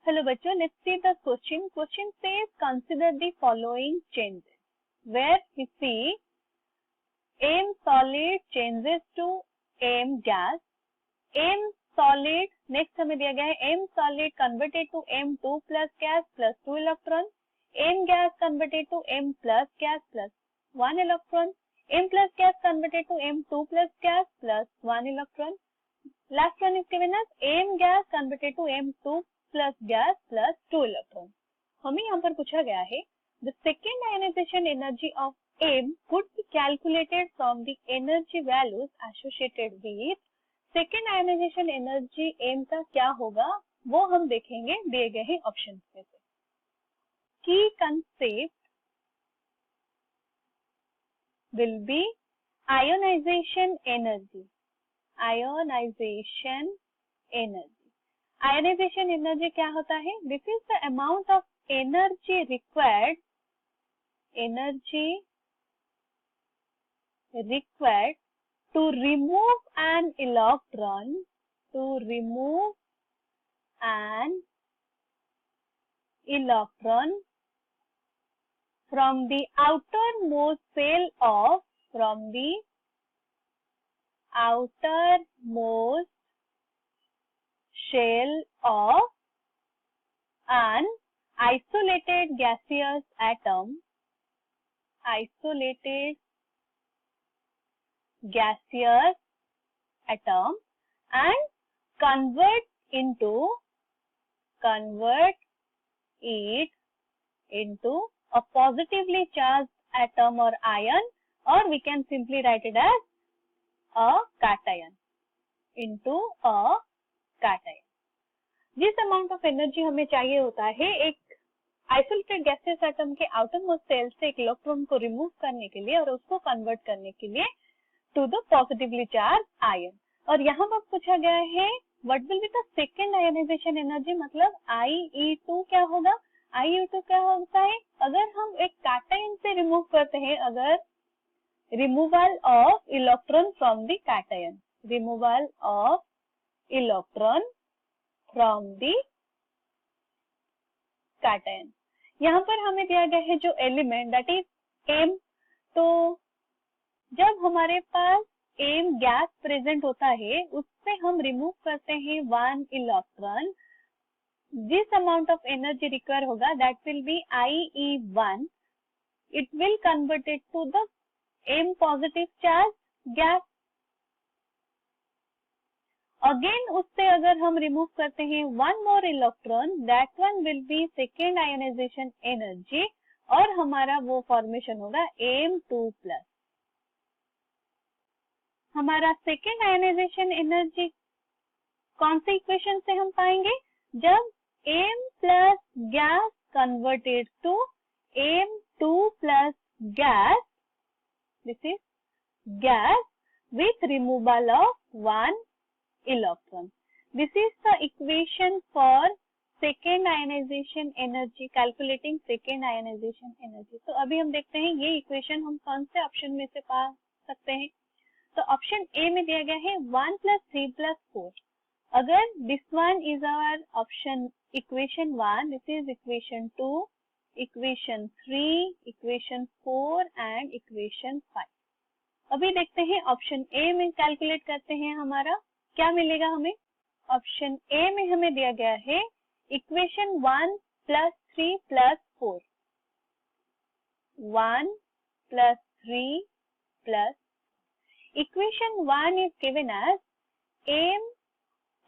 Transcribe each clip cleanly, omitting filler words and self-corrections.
Hello बच्चों, let's see the question. Question says consider the following changes where we see M solid changes to M gas. M solid next हमें दिया गया है M solid converted to M2 plus gas plus 2 electron. M gas converted to M plus gas plus 1 electron. M plus gas converted to M2 plus gas plus 1 electron. Last one is given as M gas converted to M2 plus gas plus 2 electron. हमें यहाँ पर पूछा गया है the second ionization energy of M could be calculated from the energy values associated with second ionization energy M का क्या होगा वो हम देखेंगे दिए गए हैं ऑप्शन में से. Key concept will be ionization energy. Ionization energy. Ionization energy क्या होता है? This is the amount of energy required to remove an electron from the outermost shell of an isolated gaseous atom and convert it into a positively charged atom or ion, or we can simply write it as a cation. जिस amount of energy हमें चाहिए होता है एक isolated gaseous atom के outer most shell से एक electron को रिमूव करने के लिए और उसको कन्वर्ट करने के लिए to the positively charge ion. और यहाँ पर पूछा गया है what will be the second ionisation energy, मतलब IE2 क्या होगा. IE2 क्या होता है, अगर हम एक कैटायन से रिमूव करते हैं, अगर removal of electron from the cation, यहाँ पर हमें दिया गया है जो एलिमेंट दैट इज M. तो जब हमारे पास M गैस प्रेजेंट होता है उससे हम रिमूव करते हैं 1 इलेक्ट्रॉन. जिस अमाउंट ऑफ एनर्जी रिक्वायर होगा that will be IE1. It will converted to the M positive charge gas. Again उससे अगर हम रिमूव करते हैं 1 more electron, that one will be second ionisation energy और हमारा वो फॉर्मेशन होगा M2+. हमारा सेकेंड आयोनाइजेशन एनर्जी कौन से इक्वेशन से हम पाएंगे, जब M plus gas converted to M2 plus gas, this is gas with removal of 1 electron. This is the equation for second ionization energy, calculating second ionization energy. तो अभी हम देखते हैं ये इक्वेशन हम कौन से ऑप्शन में से पा सकते हैं. तो ऑप्शन ए में दिया गया है 1 + 3 + 4. अगर this one is our option equation 1, this is equation 2, equation 3, equation 4 and equation 5. अभी देखते हैं ऑप्शन ए में कैलकुलेट करते हैं हमारा क्या मिलेगा हमें. ऑप्शन ए में हमें दिया गया है equation 1 + 3 + 4. 1 + 3 + equation 1 is given as M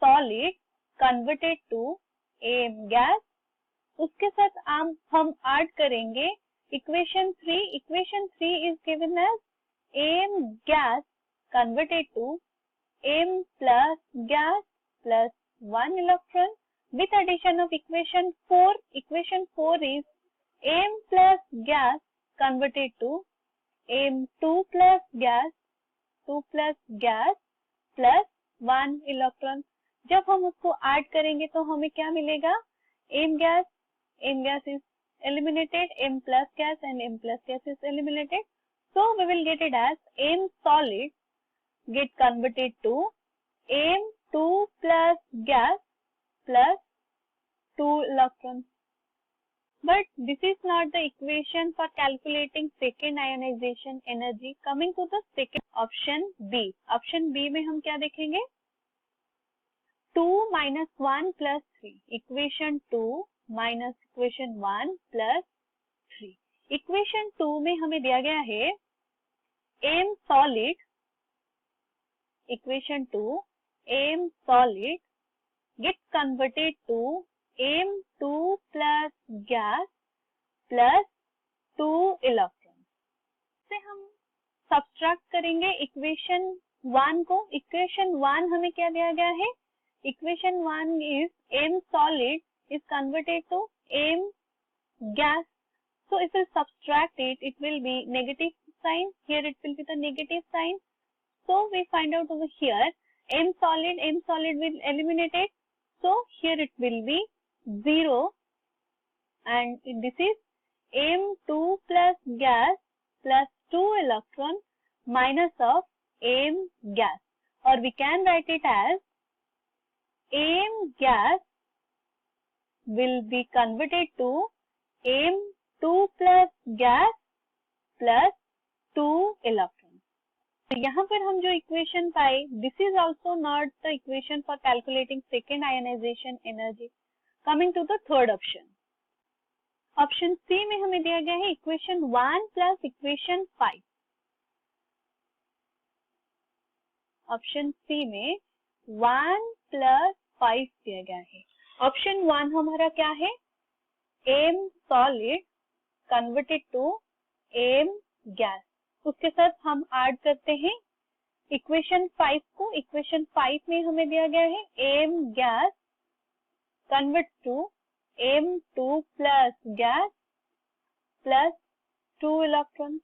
solid converted to M gas. उसके साथ हम ऐड करेंगे equation 3. Equation 3 is given as M gas converted to M plus gas plus 1 electron with addition of equation 4. Equation 4 is M plus gas converted to M2 plus gas plus 1 electron. जब हम उसको add करेंगे तो हमें क्या मिलेगा, M gas is eliminated, M plus gas and M plus gas is eliminated. So we will get it as M solid get converted to M2 plus gas plus 2 electrons. But this is not the equation for calculating second ionization energy. Coming to the second option B. Option B में हम क्या देखेंगे? 2 minus 1 plus 3. Equation 2 minus equation 1 plus 3. Equation 2 में हमें दिया गया है M solid. Equation 2 M solid gets converted to M2 plus gas plus 2 electrons. से हम सब्सट्रैक्ट करेंगे इक्वेशन 1 को. इक्वेशन 1 हमें क्या दिया गया है? Equation 1 is M solid is converted to M gas. So if we subtract it, it will be negative sign. Here it will be the negative sign. So we find out over here M solid will eliminate it. So here it will be 0, and this is M2 plus gas plus 2 electron minus of M gas, or we can write it as M gas will be converted to M2 plus gas plus 2 electrons. तो यहाँ पर हम जो equation पाए, this is also not the equation for calculating second ionisation energy. Coming to the third option. Option C में हमें दिया गया है equation 1 plus equation 5. Option C में 1 प्लस 5 दिया गया है. ऑप्शन 1 हमारा क्या है? M solid converted to M gas. उसके साथ हम ऐड करते हैं इक्वेशन 5 को. इक्वेशन 5 में हमें दिया गया है M gas convert to M2 plus gas plus 2 electron.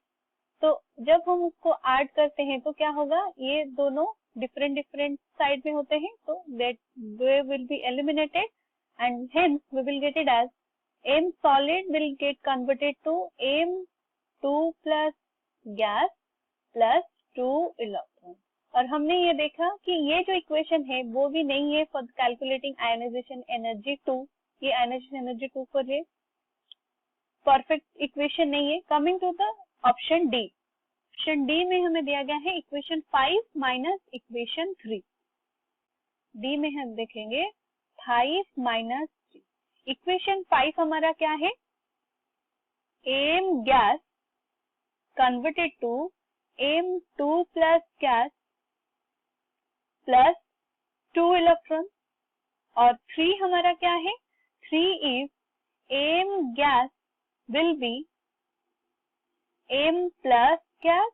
तो जब हम उसको ऐड करते हैं तो क्या होगा? ये दोनों डिफरेंट साइड में होते हैं, तो that they will be eliminated and hence we will get it as M solid will get converted to M2 plus gas plus 2 electron. और हमने ये देखा कि ये जो इक्वेशन है वो भी नहीं है फॉर कैलकुलेटिंग आयोनाइजेशन एनर्जी 2. ये आयोनाइजेशन एनर्जी 2 पर है, परफेक्ट इक्वेशन नहीं है. Coming to the option D. Option D में हमें दिया गया है इक्वेशन 5 माइनस इक्वेशन 3. डी में हम देखेंगे 5 माइनस 3. इक्वेशन 5 हमारा क्या है? M gas converted to M2 plus gas plus 2 electron. और 3 हमारा क्या है? 3 is M gas will be M plus gas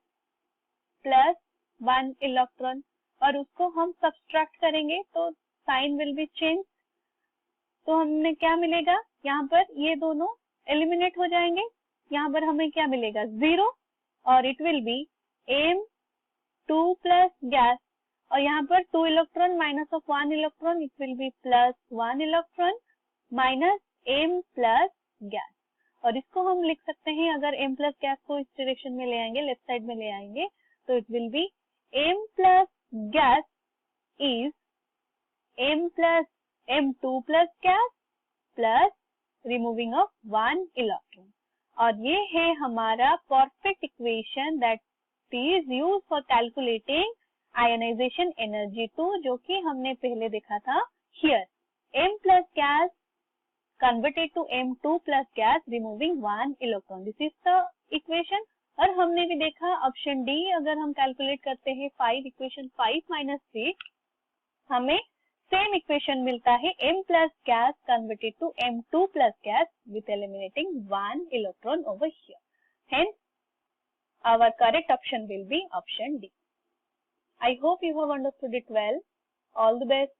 plus 1 electron, और उसको हम सब्सट्रैक्ट करेंगे तो साइन विल बी चेंज. तो हमें क्या मिलेगा? यहाँ पर ये दोनों एलिमिनेट हो जाएंगे. यहाँ पर हमें क्या मिलेगा? 0, और it will B M2 plus gas, और यहाँ पर 2 electron minus of 1 electron, it will B plus 1 electron minus M plus gas. और इसको हम लिख सकते हैं, अगर M प्लस गैस को इस डायरेक्शन में ले आएंगे, लेफ्ट साइड में ले आएंगे, तो it will be M plus gas is M plus M2 plus gas plus removing of 1 electron. और ये है हमारा perfect equation that is used for calculating ionisation energy 2, जो कि हमने पहले देखा था. Here M plus gas converted to M2 plus gas removing 1 electron. This is the equation. और हमने भी देखा ऑप्शन डी, अगर हम कैलकुलेट करते हैं 5 इक्वेशन 5 माइनस 3, हमें सेम इक्वेशन मिलता है M plus gas converted to M2 plus gas with eliminating 1 electron over here. Hence, our correct option will be option D. I hope you have understood it well. All the best.